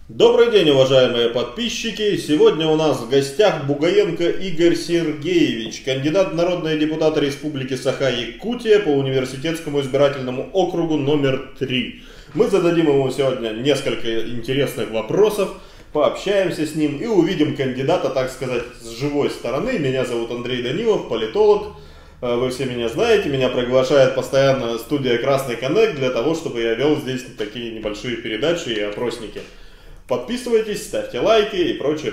Добрый день, уважаемые подписчики! Сегодня у нас в гостях Бугаенко Игорь Сергеевич, кандидат в народные депутаты Республики Саха-Якутия по университетскому избирательному округу номер 3. Мы зададим ему сегодня несколько интересных вопросов, пообщаемся с ним и увидим кандидата, так сказать, с живой стороны. Меня зовут Андрей Данилов, политолог. Вы все меня знаете, меня приглашает постоянно студия Красный Коннект для того, чтобы я вел здесь такие небольшие передачи и опросники. Подписывайтесь, ставьте лайки и прочее.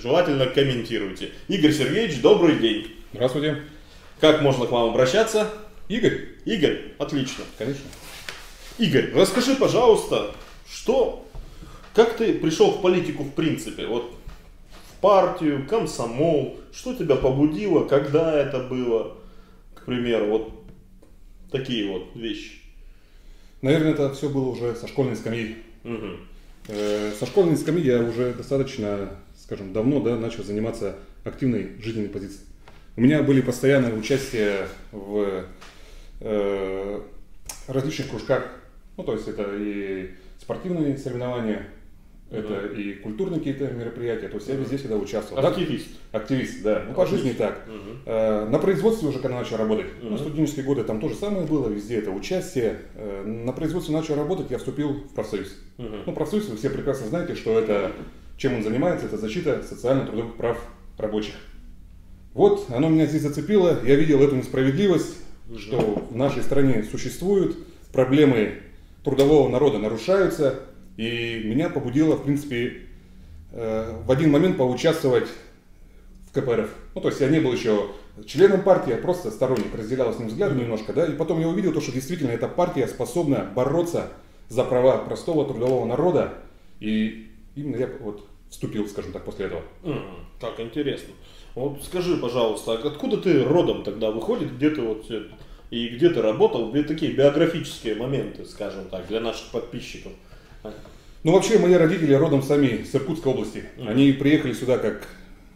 Желательно комментируйте. Игорь Сергеевич, добрый день. Здравствуйте. Как можно к вам обращаться? Игорь. Игорь, отлично. Конечно. Игорь, расскажи, пожалуйста, как ты пришел в политику в принципе? Вот в партию, комсомол, что тебя побудило, когда это было, к примеру, вот такие вот вещи. Наверное, это все было уже со школьной скамьи. Угу. Со школьной скамьи я уже достаточно, скажем, давно начал заниматься активной жизненной позицией. У меня были постоянные участия в различных кружках. Ну, то есть это и спортивные соревнования, это и культурные какие-то мероприятия. То есть я везде всегда участвовал. Активист. Активист, да. Ну, по жизни так. На производстве уже когда начал работать, студенческие годы там то же самое было, везде это участие. На производстве начал работать, я вступил в профсоюз. Ну, профсоюз, вы все прекрасно знаете, что это, чем он занимается, это защита социально-трудовых прав рабочих. Вот, оно меня здесь зацепило, я видел эту несправедливость, что в нашей стране существуют проблемы трудового народа нарушаются, и меня побудило, в принципе, в один момент поучаствовать в КПРФ. Ну, то есть я не был еще членом партии, я просто сторонник, разделял с ним взгляды немножко, да, и потом я увидел то, что действительно эта партия способна бороться за права простого трудового народа, и именно я вот вступил, скажем так, после этого. Так, интересно. Вот скажи, пожалуйста, откуда ты родом тогда выходит, где ты вот и где ты работал, где такие биографические моменты, скажем так, для наших подписчиков? Ну, вообще, мои родители родом сами с Иркутской области. Они приехали сюда, как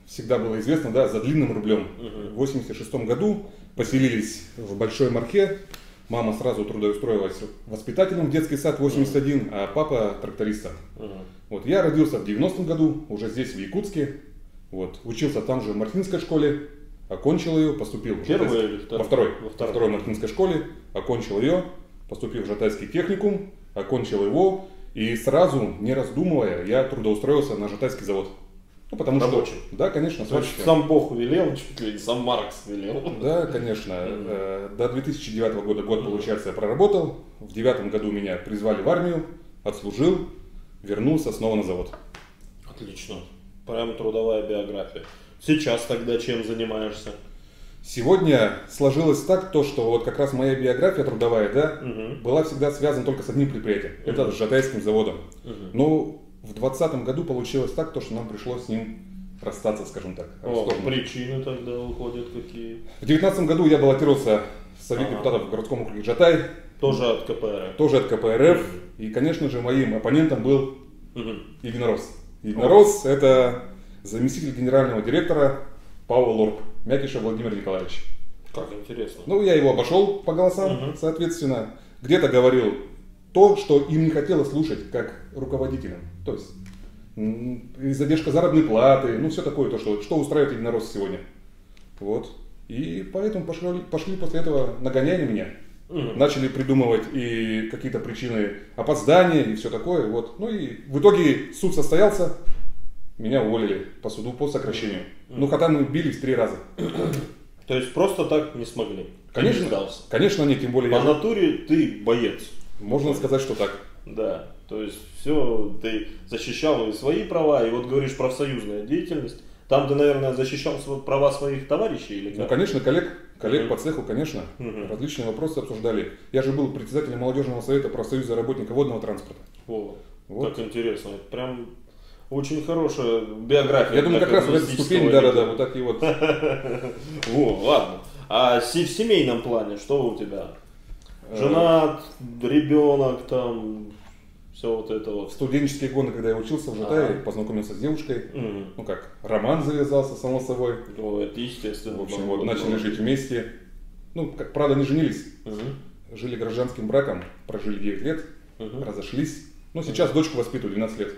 всегда было известно, да, за длинным рублем. В 1986 году поселились в Большой Мархе. Мама сразу трудоустроилась воспитателем в детский сад 81, а папа трактористом. Вот, я родился в 90-м году, уже здесь, в Якутске. Вот, учился там же в Мартинской школе, окончил ее, поступил во второй Мартинской школе, окончил ее, поступил в Жатайский техникум, окончил его, и сразу, не раздумывая, я трудоустроился на Жатайский завод. Ну, потому рабочий. Что, да, конечно, сварщиком. Сам Бог велел, чуть ли сам Маркс велел. Да, конечно. До 2009 года получается, я проработал. В 2009 году меня призвали в армию, отслужил, вернулся снова на завод. Отлично. Прям трудовая биография. Сейчас тогда чем занимаешься? Сегодня сложилось так, что вот как раз моя биография трудовая, да, была всегда связана только с одним предприятием. Это с Жатайским заводом. Но в 2020 году получилось так, что нам пришлось с ним расстаться, скажем так. Причины тогда уходят какие? В 2019 году я баллотировался в Совет депутатов в городском округе Жатай. Тоже от КПРФ. Тоже от КПРФ. И, конечно же, моим оппонентом был Единорос. Единорос – это заместитель генерального директора Павел Лорб, Мякишев Владимир Николаевич. Как интересно. Ну, я его обошел по голосам, соответственно. Где-то говорил то, что им не хотелось слушать, как руководителям. То есть, задержка заработной платы, ну, все такое, то, что устраивает Единорос сегодня. Вот. И поэтому пошли после этого нагонять на меня. Начали придумывать и какие-то причины опоздания и все такое. Вот. Ну и в итоге суд состоялся, меня уволили по суду по сокращению. Ну, хотя мы бились 3 раза. То есть просто так не смогли? Конечно, конечно нет, тем более... По натуре ты боец. Можно сказать, что так. Да, то есть все, ты защищал и свои права, и вот говоришь профсоюзная деятельность. Там ты, наверное, защищал права своих товарищей или как? Ну, конечно, коллег по цеху, конечно. Различные вопросы обсуждали. Я же был председателем молодежного совета профсоюза работников водного транспорта. Вот. Так интересно. Это прям очень хорошая биография. Я думаю, как раз в эту ступень, да, вот такие вот. О, ладно. А в семейном плане что у тебя? Женат, ребенок там... Все вот это вот. В студенческие годы, когда я учился в Жатае, познакомился с девушкой. Ну как, роман завязался, само собой. Ну, это естественно. В общем, вот, начали жить вместе. Ну, как, правда, не женились. Жили гражданским браком, прожили 9 лет, разошлись. Ну, сейчас дочку воспитываю 12 лет.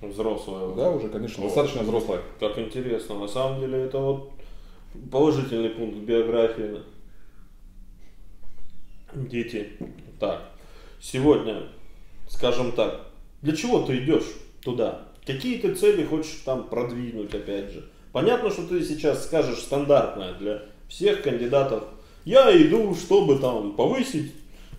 Взрослая. Да, уже, конечно, достаточно взрослая. Как интересно. На самом деле это вот положительный пункт в биографии. Дети. Так. Сегодня, скажем так, для чего ты идешь туда? Какие ты цели хочешь там продвинуть, опять же? Понятно, что ты сейчас скажешь стандартное для всех кандидатов. Я иду, чтобы там повысить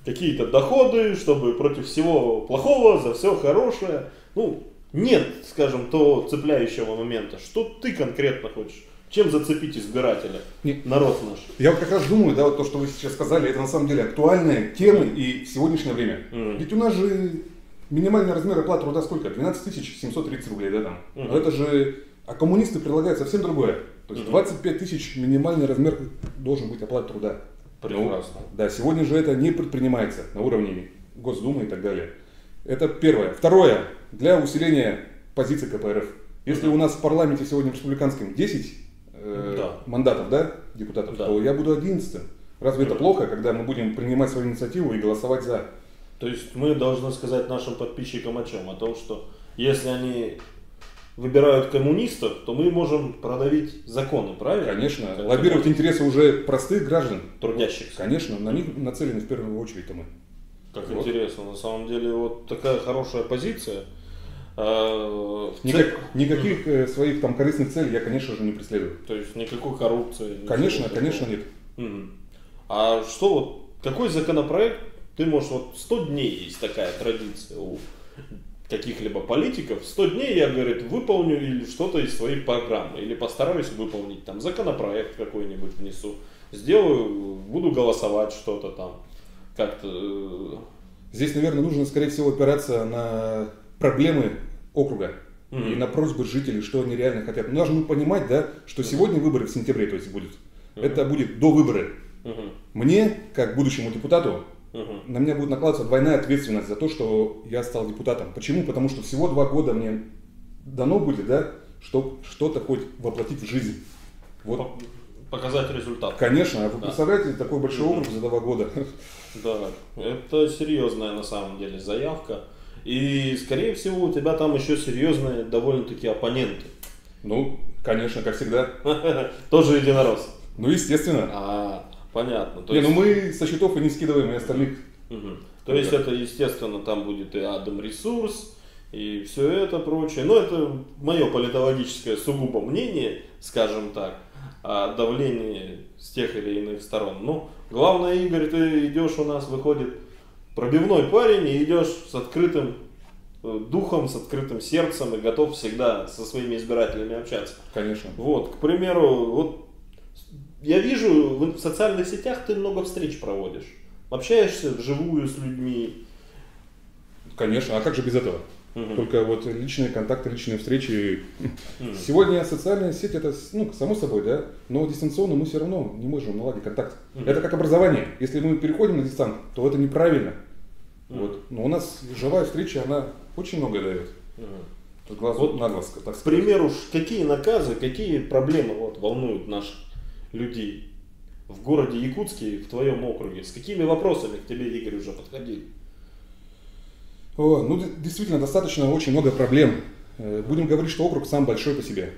какие-то доходы, чтобы против всего плохого, за все хорошее. Ну, нет, скажем, того цепляющего момента. Что ты конкретно хочешь? Чем зацепить избирателя, народ наш? Я вот как раз думаю, да, вот то, что вы сейчас сказали, это на самом деле актуальные темы и в сегодняшнее время. Ведь у нас же минимальный размер оплаты труда сколько? 12 730 рублей, да, там. Но это же, а коммунисты предлагают совсем другое. То есть 25 тысяч минимальный размер должен быть оплаты труда. Прекрасно. Ну, да, сегодня же это не предпринимается на уровне Госдумы и так далее. Это первое. Второе, для усиления позиций КПРФ. Если у нас в парламенте сегодня республиканском 10 мандатов, да, депутатов, то я буду 11-м. Разве это плохо, когда мы будем принимать свою инициативу и голосовать за? То есть мы должны сказать нашим подписчикам о чем? О том, что если они выбирают коммунистов, то мы можем продавить законы, правильно? Конечно. Лоббировать интересы уже простых граждан. Трудящихся. Конечно, на них нацелены в первую очередь мы. Как вот. Интересно, на самом деле, вот такая хорошая позиция. Никаких своих там корыстных целей я, конечно же, не преследую. То есть никакой коррупции? Конечно, конечно нет. А что вот, какой законопроект, ты можешь, вот 100 дней есть такая традиция у каких-либо политиков, 100 дней я, говорит, выполню или что-то из своей программы, или постараюсь выполнить, там, законопроект какой-нибудь внесу, сделаю, буду голосовать что-то там, как-то. Здесь, наверное, нужно, скорее всего, опираться на проблемы округа и на просьбы жителей, что они реально хотят. Но нужно понимать, да, что сегодня выборы в сентябре, то есть будут. Это будет до выборы. Мне, как будущему депутату, на меня будет накладываться двойная ответственность за то, что я стал депутатом. Почему? Потому что всего 2 года мне дано будет, да, чтобы что-то хоть воплотить в жизнь. Вот. Показать результат. Конечно, а вы представляете, такой большой округ за 2 года. Да, это серьезная на самом деле заявка. И, скорее всего, у тебя там еще серьезные довольно-таки оппоненты. Ну, конечно, как всегда. Тоже единорос. Ну, естественно. Понятно. Ну мы со счетов и не скидываем и остальных. То есть это, естественно, там будет и Адам Ресурс, и все это прочее. Но это мое политологическое сугубо мнение, скажем так, о давлении с тех или иных сторон. Ну, главное, Игорь, ты идешь у нас, выходит пробивной парень, и идешь с открытым духом, с открытым сердцем и готов всегда со своими избирателями общаться. Конечно. Вот, к примеру, вот я вижу, в социальных сетях ты много встреч проводишь. Общаешься вживую с людьми. Конечно, а как же без этого? Только вот личные контакты, личные встречи. Сегодня социальная сеть это, ну, само собой, да, но дистанционно мы все равно не можем наладить контакт. Это как образование. Если мы переходим на дистант, то это неправильно. Вот. Но у нас живая встреча, она очень многое дает. Глаз вот на глаз, так сказать. К примеру, какие наказы, какие проблемы вот волнуют наших людей в городе Якутске, в твоем округе? С какими вопросами к тебе, Игорь, уже подходили? Ну, действительно, достаточно очень много проблем. Будем говорить, что округ сам большой по себе.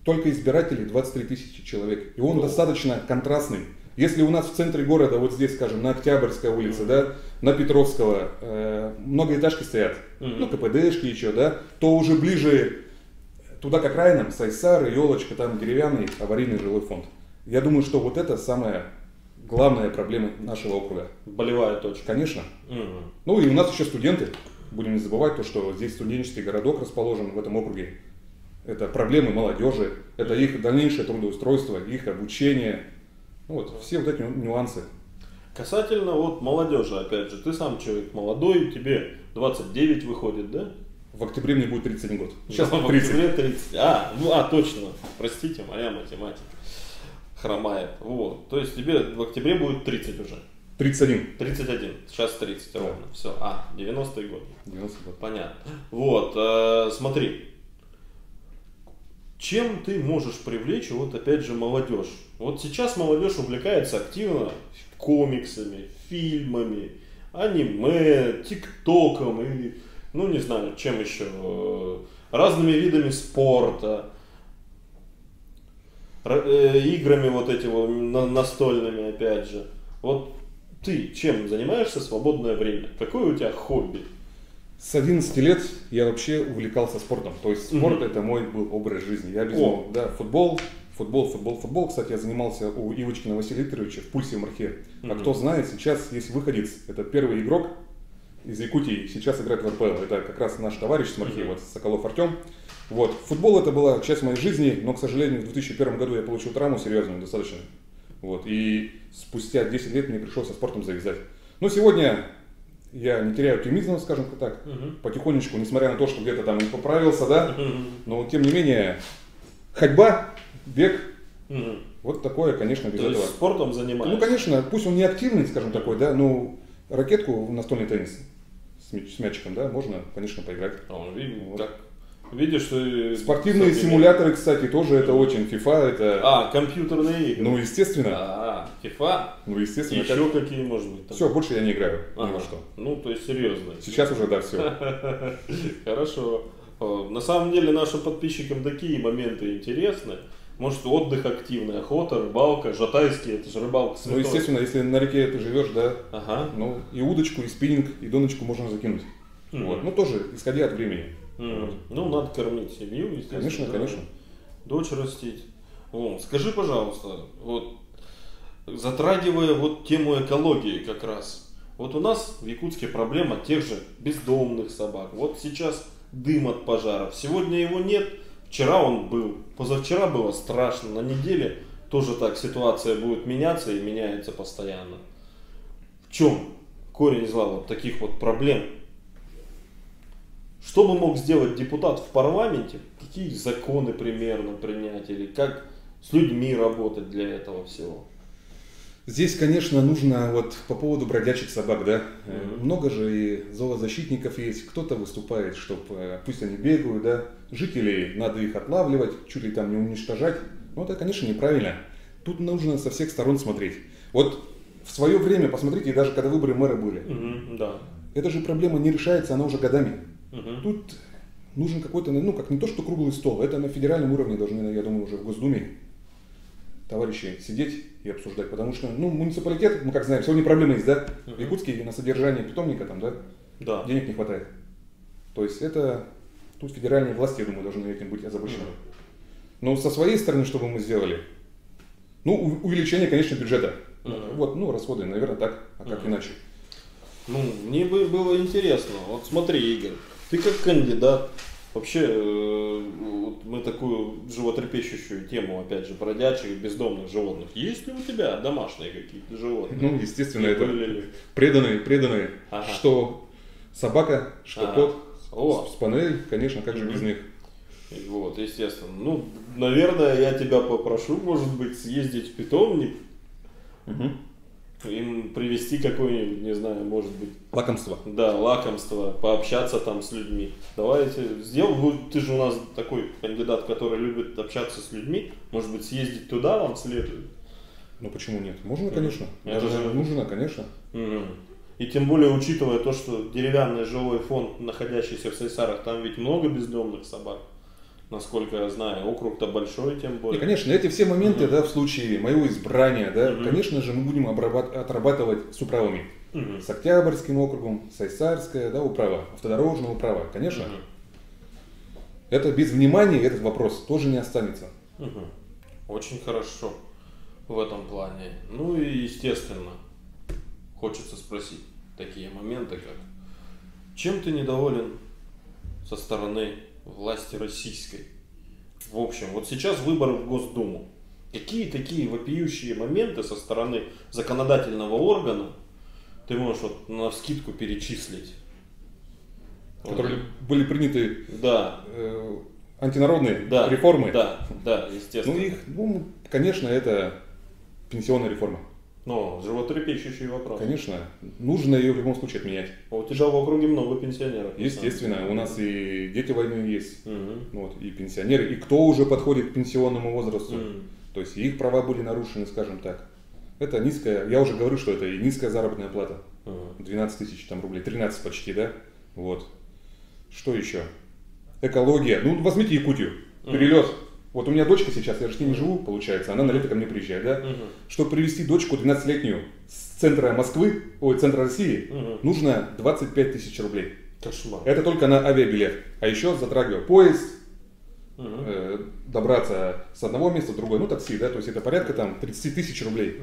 Только избирателей 23 тысячи человек. И он достаточно контрастный. Если у нас в центре города, вот здесь, скажем, на Октябрьской улице, да, на Петровского, многоэтажки стоят, ну, КПДшки еще, да, то уже ближе туда к окраинам, Сайсар, елочка, там деревянный аварийный жилой фонд. Я думаю, что вот это самая главная проблема нашего округа. Болевая точка. Конечно. Ну и у нас еще студенты. Будем не забывать то, что здесь студенческий городок расположен в этом округе. Это проблемы молодежи, это их дальнейшее трудоустройство, их обучение. Ну, вот все вот эти нюансы. Касательно вот молодежи, опять же, ты сам человек молодой, тебе 29 выходит, да? В октябре мне будет 31 год. Сейчас в 30. Октябре 30. Точно. Простите, моя математика хромает. Вот. То есть тебе в октябре будет 30 уже. 31. 31. Сейчас 30 ровно. Все. 90-й год. 90-й год. Понятно. Вот. Смотри. Чем ты можешь привлечь, вот опять же, молодежь? Вот сейчас молодежь увлекается активно комиксами, фильмами, аниме, тиктоком и ну не знаю, чем еще, разными видами спорта, играми вот эти вот настольными, опять же. Вот ты чем занимаешься в свободное время? Какое у тебя хобби? С 11 лет я вообще увлекался спортом. То есть спорт это мой был образ жизни. Я обязательно, да, футбол. Кстати, я занимался у Ивочкина Василия Викторовича в Пульсе в Мархе. А кто знает, сейчас есть выходец. Это первый игрок из Якутии. Сейчас играет в РПЛ. Это как раз наш товарищ с Мархи, вот Соколов Артем. Вот. Футбол это была часть моей жизни, но, к сожалению, в 2001 году я получил травму серьезную достаточно. Вот. И спустя 10 лет мне пришлось со спортом завязать. Но сегодня я не теряю оптимизма, скажем так, потихонечку, несмотря на то, что где-то там не поправился, да, но тем не менее, ходьба, бег, вот такое, конечно, без То этого. есть спортом занимаешься? Ну, конечно, пусть он не активный, скажем такой, да, но ракетку в настольный теннис с мячиком, да, можно, конечно, поиграть. Вот. Видишь, что... Спортивные симуляторы, кстати, тоже это очень. FIFA это... компьютерные игры. Ну, естественно. FIFA? Ну, естественно. Еще какие, может быть? Там? Все, больше я не играю ни во что. Ну, то есть серьезно. Сейчас уже, да, все. Хорошо. На самом деле нашим подписчикам такие моменты интересны. Может, отдых активный, охота, рыбалка, жатайский, это же рыбалка святой. Ну, естественно, если на реке ты живешь, да, ага. И удочку, и спиннинг, и доночку можно закинуть. Вот. Ну, тоже, исходя от времени. Вот. Ну, надо кормить семью, естественно. Конечно, конечно. Дочь растить. Скажи, пожалуйста, вот, затрагивая вот тему экологии как раз. Вот у нас в Якутске проблема тех же бездомных собак. Вот сейчас дым от пожаров. Сегодня его нет. Вчера он был, позавчера было страшно, на неделе тоже так ситуация будет меняться и меняется постоянно. В чем корень зла вот таких вот проблем? Что бы мог сделать депутат в парламенте? Какие законы примерно принять? Или как с людьми работать для этого всего? Здесь, конечно, нужно вот по поводу бродячих собак, да, много же и зоозащитников есть, кто-то выступает, чтобы пусть они бегают, да, жителей надо их отлавливать, чуть ли там не уничтожать, но это, конечно, неправильно. Тут нужно со всех сторон смотреть. Вот в свое время, посмотрите, даже когда выборы мэра были, да. эта же проблема не решается, она уже годами. Тут нужен какой-то, ну, как не то, что круглый стол, это на федеральном уровне должны, я думаю, уже в Госдуме товарищи сидеть и обсуждать, потому что, ну, муниципалитет, мы как знаем, сегодня проблемы есть, да, в Якутске на содержание питомника там, да, денег не хватает. То есть это, тут федеральные власти, я думаю, должны этим быть озабочены. Но со своей стороны, что бы мы сделали? Ну, увеличение, конечно, бюджета. Вот, ну, расходы, наверное, так, а как иначе? Ну, мне бы было интересно, вот смотри, Игорь, ты как кандидат, вообще, вот мы такую животрепещущую тему, опять же, бродячих, бездомных животных. Есть ли у тебя домашние какие-то животные? Ну, естественно, это преданные, что собака, что кот, спаниель, конечно, как же без них. Вот, естественно. Ну, наверное, я тебя попрошу, может быть, съездить в питомник, им привезти какое-нибудь, не знаю, может быть... Лакомство. Да, лакомство, пообщаться там с людьми. Давайте сделаем. Ты же у нас такой кандидат, который любит общаться с людьми. Может быть, съездить туда вам следует? Ну, почему нет? Можно, конечно. Это же нужно, конечно. И тем более, учитывая то, что деревянный жилой фонд, находящийся в Сайсарах, там ведь много бездомных собак. Насколько я знаю, округ-то большой, тем более. И, конечно, эти все моменты, да, в случае моего избрания, да, конечно же, мы будем отрабатывать с управами. С Октябрьским округом, Сайсарская, да, управа, автодорожная управа, конечно. Это без внимания этот вопрос тоже не останется. Очень хорошо в этом плане. Ну и, естественно, хочется спросить такие моменты, как чем ты недоволен со стороны власти российской? В общем, вот сейчас выборы в Госдуму. Какие такие вопиющие моменты со стороны законодательного органа ты можешь вот навскидку перечислить? Которые были приняты антинародные реформы? Да, естественно. Ну, конечно, это пенсионная реформа. Но животрепещущий вопрос. Конечно, нужно ее в любом случае отменять. А у тебя в округе много пенсионеров. Естественно, у нас и дети войны есть, вот, и пенсионеры, и кто уже подходит к пенсионному возрасту. То есть их права были нарушены, скажем так. Это низкая, я уже говорю, что это и низкая заработная плата. 12 тысяч там, рублей, 13 почти, да? Вот. Что еще? Экология. Ну, возьмите Якутию. Перелет. Вот у меня дочка сейчас, я же с ней не живу, получается, она на лето ко мне приезжает, да? Чтобы привезти дочку 12-летнюю с центра Москвы, центра России, нужно 25 тысяч рублей. Кошмар. Это только на авиабилет. А еще затрагиваю поезд, добраться с одного места в другое, ну такси, да, то есть это порядка там 30 тысяч рублей.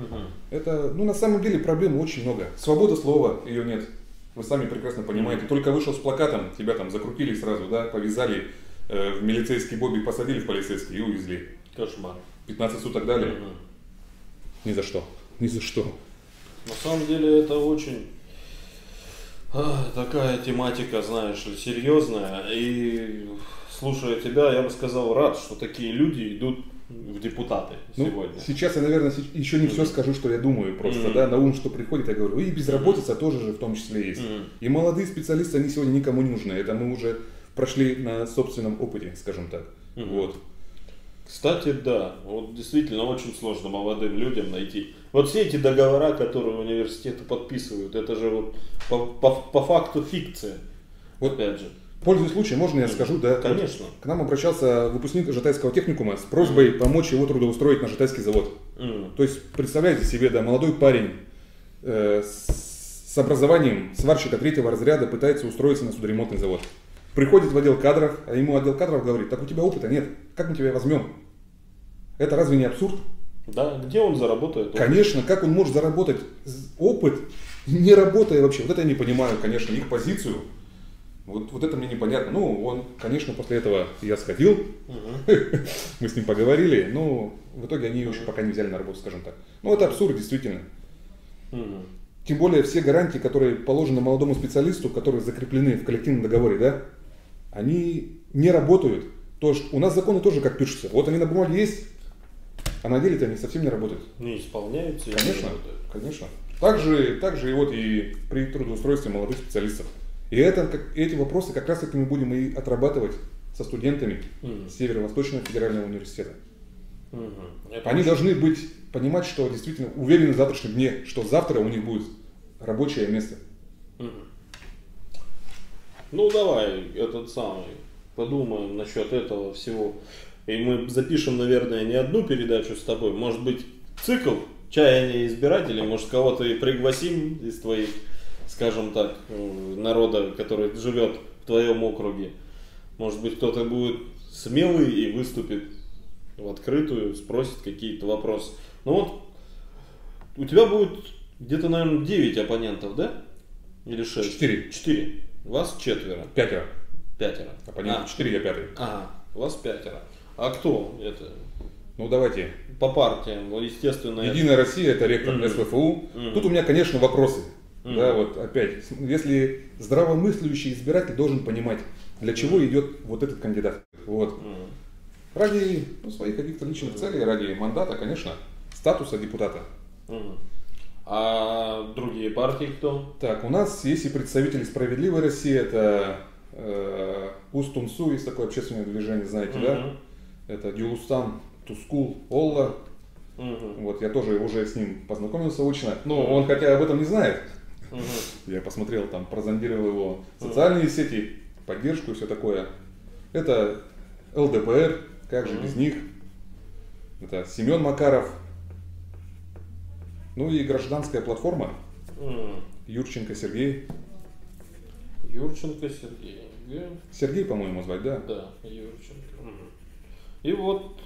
Это, ну на самом деле проблем очень много. Свобода слова, ее нет. Вы сами прекрасно понимаете. Только вышел с плакатом, тебя там закрутили сразу, да, повязали, в милицейский бобик посадили в полицейский и увезли. Кошмар. 15 суток дали. Ни за что. Ни за что. На самом деле это очень такая тематика, знаешь ли, серьезная. И слушая тебя, я бы сказал, рад, что такие люди идут в депутаты сегодня. Сейчас я, наверное, еще не все скажу, что я думаю просто, да, на ум, что приходит, я говорю, и безработица тоже же в том числе есть. И молодые специалисты, они сегодня никому не нужны. Это мы уже прошли на собственном опыте, скажем так. Вот. Кстати, да, вот действительно очень сложно молодым людям найти. Вот все эти договора, которые университеты подписывают, это же вот по факту фикция. Вот опять же. Пользуясь случаем, можно я скажу, да? Конечно. Вот к нам обращался выпускник Житайского техникума с просьбой помочь его трудоустроить на Житайский завод. То есть, представляете себе, да, молодой парень с образованием сварщика 3-го разряда пытается устроиться на судоремонтный завод. Приходит в отдел кадров, а ему отдел кадров говорит, так у тебя опыта нет, как мы тебя возьмем? Это разве не абсурд? Да, где он заработает? Конечно, как он может заработать опыт, не работая вообще? Вот это я не понимаю, конечно, их позицию. Вот это мне непонятно. Ну, он, конечно, после этого я сходил, мы с ним поговорили, но в итоге они его еще пока не взяли на работу, скажем так. Ну, это абсурд, действительно. Тем более все гарантии, которые положены молодому специалисту, которые закреплены в коллективном договоре, да, они не работают. То есть у нас законы тоже как пишутся. Вот они на бумаге есть, а на деле-то они совсем не работают. Не исполняются. Конечно, конечно. Также и вот и при трудоустройстве молодых специалистов. И эти вопросы как раз таки мы будем и отрабатывать со студентами Северо-Восточного федерального университета. Они должны понимать, что действительно уверены в завтрашнем дне, что завтра у них будет рабочее место. Ну давай подумаем насчет этого всего. И мы запишем, наверное, не одну передачу с тобой, может быть, цикл чаяния избирателей, может, кого-то и пригласим из твоих, скажем так, народа, который живет в твоем округе. Может быть, кто-то будет смелый и выступит в открытую, спросит какие-то вопросы. Ну вот, у тебя будет где-то, наверное, 9 оппонентов, да? Или 6? 4. Вас 4. 5. 5. Оппонентов 4, я 5. Ага, вас 5. А кто это? Ну давайте. По партиям, ну, естественно. Единая Россия, это ректор СВФУ. Тут у меня, конечно, вопросы. Да, вот опять, если здравомыслящий избиратель должен понимать, для чего идет вот этот кандидат. Вот. Ради своих каких-то личных целей, ради мандата, конечно, статуса депутата. А другие партии кто? Так, у нас есть и представители «Справедливой России», это Устунсу, есть такое общественное движение, знаете, да? Это Дюлустан Тускул Олла. Вот, я тоже уже с ним познакомился очно. Но он хотя об этом не знает. Я посмотрел, там, прозондировал его социальные сети, поддержку и все такое. Это ЛДПР, как же без них. Это Семен Макаров. Ну и гражданская платформа. Юрченко Сергей. Юрченко Сергей. Сергей, по-моему, звать, да? Да, Юрченко. И вот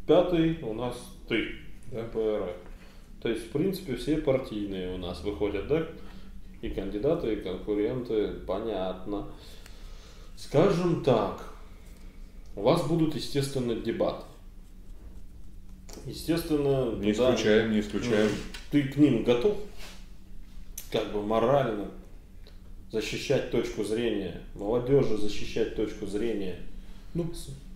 5-й у нас ты, ПРФ. То есть, в принципе, все партийные у нас выходят, да? И кандидаты, и конкуренты, понятно. Скажем так, у вас будут, естественно, дебаты. Естественно, не исключаем. Ты к ним готов? Как бы морально защищать точку зрения, молодежи защищать точку зрения? Ну,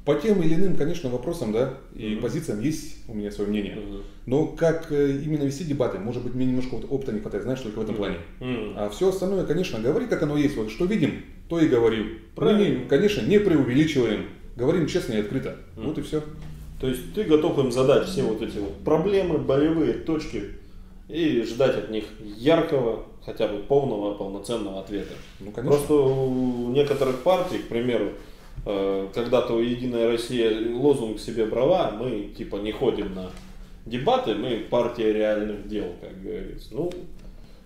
по тем или иным, конечно, вопросам, да, и позициям есть у меня свое мнение. Но как именно вести дебаты, может быть, мне немножко опыта не хватает, знаешь, только в этом плане. А все остальное, конечно, говори, как оно есть. Вот что видим, то и говорим. Мы, конечно, не преувеличиваем, говорим честно и открыто. Вот и все. То есть ты готов им задать все вот эти вот проблемы, болевые точки и ждать от них яркого, хотя бы полного, полноценного ответа. Ну, конечно. Просто у некоторых партий, к примеру, когда-то у «Единая Россия» лозунг себе брала, мы типа не ходим на дебаты, мы партия реальных дел, как говорится. Ну,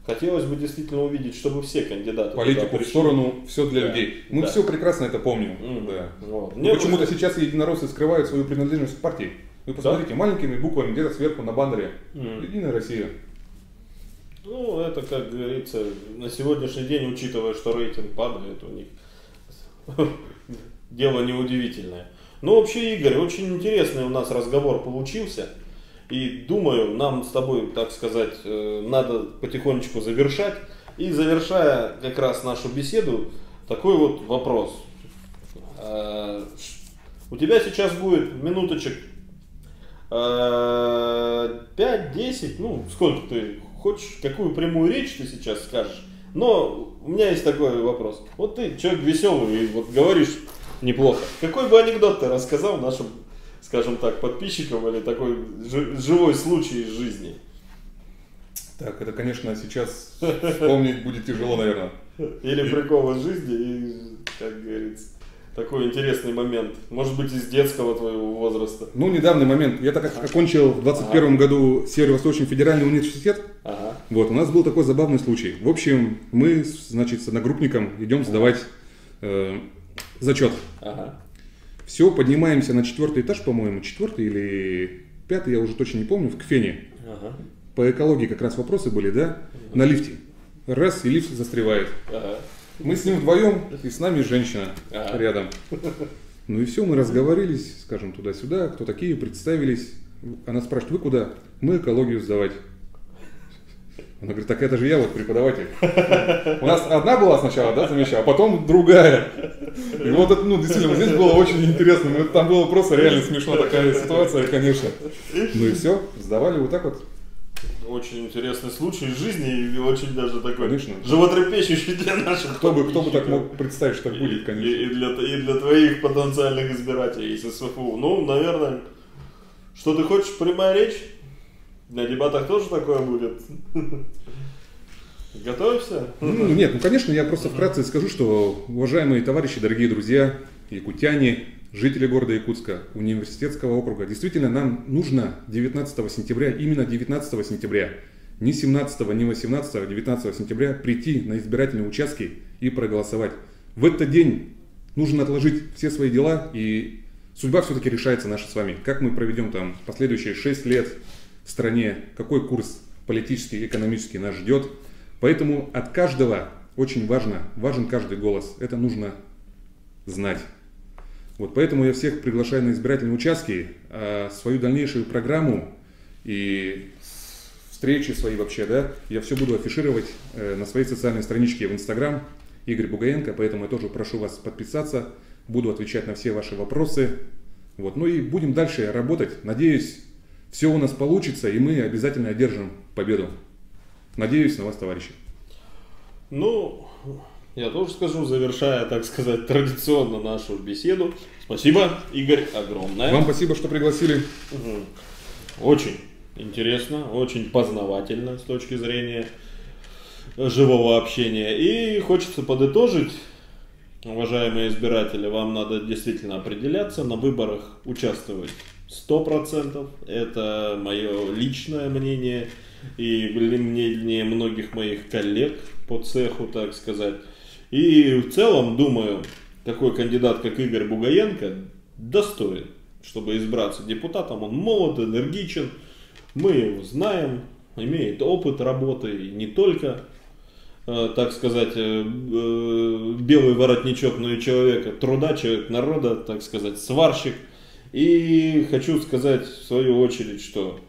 хотелось бы действительно увидеть, чтобы все кандидаты политику в сторону, все для людей. Мы все прекрасно это помним. Да. Вот. Почему-то сейчас единороссы скрывают свою принадлежность к партии. Вы посмотрите, маленькими буквами где-то сверху на баннере «Единая Россия». Ну, это, как говорится, на сегодняшний день, учитывая, что рейтинг падает у них, дело неудивительное. Ну, вообще, Игорь, очень интересный у нас разговор получился. И думаю, нам с тобой, так сказать, надо потихонечку завершать. И завершая как раз нашу беседу, такой вот вопрос. У тебя сейчас будет минуточек 5-10, ну, сколько ты хочешь, какую прямую речь ты сейчас скажешь. Но у меня есть такой вопрос. Вот ты человек веселый и вот говоришь неплохо. Какой бы анекдот ты рассказал нашим, скажем так, подписчикам или такой живой случай из жизни? Так, это, конечно, сейчас вспомнить будет тяжело, наверное. Или прикол из жизни, и, как говорится, такой интересный момент. Может быть, из детского твоего возраста. Ну, недавний момент. Я так как окончил в 21 году Северо-Восточный федеральный университет. Вот, у нас был такой забавный случай. В общем, мы, значит, с одногруппником идем сдавать зачет. Все, поднимаемся на 4-й этаж, по-моему, 4-й или 5-й, я уже точно не помню, в Кфене. По экологии как раз вопросы были, да? На лифте. Раз, и лифт застревает. Мы с ним вдвоем, и с нами женщина рядом. Ну и все, мы разговорились, скажем, туда-сюда, кто такие, представились. Она спрашивает, вы куда? Мы экологию сдавать. Она говорит, так это же я вот преподаватель. У нас одна была сначала, да, замечала, а потом другая. И вот это, ну, действительно, здесь было очень интересно. Там было просто реально смешно такая ситуация, конечно. Ну и все, сдавали вот так вот. Очень интересный случай из жизни и очень даже такой, конечно, животрепещущий для наших. Кто бы так мог представить, что так будет, конечно. И для твоих потенциальных избирателей из СВФУ. Ну, наверное, что ты хочешь, прямая речь? На дебатах тоже такое будет? Готовься? Нет, ну конечно, я просто вкратце скажу, что, уважаемые товарищи, дорогие друзья, якутяне, жители города Якутска, университетского округа, действительно нам нужно 19 сентября, именно 19 сентября, не 17, не 18, а 19 сентября прийти на избирательные участки и проголосовать. В этот день нужно отложить все свои дела, и судьба все-таки решается наша с вами. Как мы проведем там последующие 6 лет в стране, какой курс политический, экономический нас ждет. Поэтому от каждого очень важен каждый голос. Это нужно знать. Вот поэтому я всех приглашаю на избирательные участки, свою дальнейшую программу и встречи свои вообще, да, я все буду афишировать на своей социальной страничке в Instagram Игорь Бугаенко, поэтому я тоже прошу вас подписаться, буду отвечать на все ваши вопросы. Вот. Ну и будем дальше работать. Надеюсь, все у нас получится, и мы обязательно одержим победу. Надеюсь на вас, товарищи. Ну, я тоже скажу, завершая, так сказать, традиционно нашу беседу. Спасибо, Игорь, огромное. Вам спасибо, что пригласили. Очень интересно, очень познавательно с точки зрения живого общения. И хочется подытожить, уважаемые избиратели, вам надо действительно определяться, на выборах участвовать 100%. Это мое личное мнение и мнение многих моих коллег по цеху, так сказать. И в целом, думаю, такой кандидат, как Игорь Бугаенко, достоин, чтобы избраться депутатом. Он молод, энергичен, мы его знаем, имеет опыт работы, и не только, так сказать, белый воротничок, но и человека труда, человек народа, так сказать, сварщик. И хочу сказать в свою очередь, что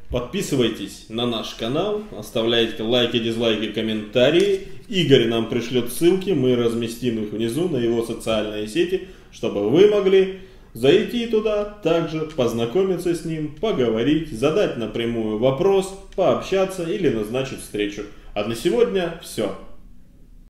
подписывайтесь на наш канал, оставляйте лайки, дизлайки, комментарии. Игорь нам пришлет ссылки, мы разместим их внизу на его социальные сети, чтобы вы могли зайти туда, также познакомиться с ним, поговорить, задать напрямую вопрос, пообщаться или назначить встречу. А на сегодня все.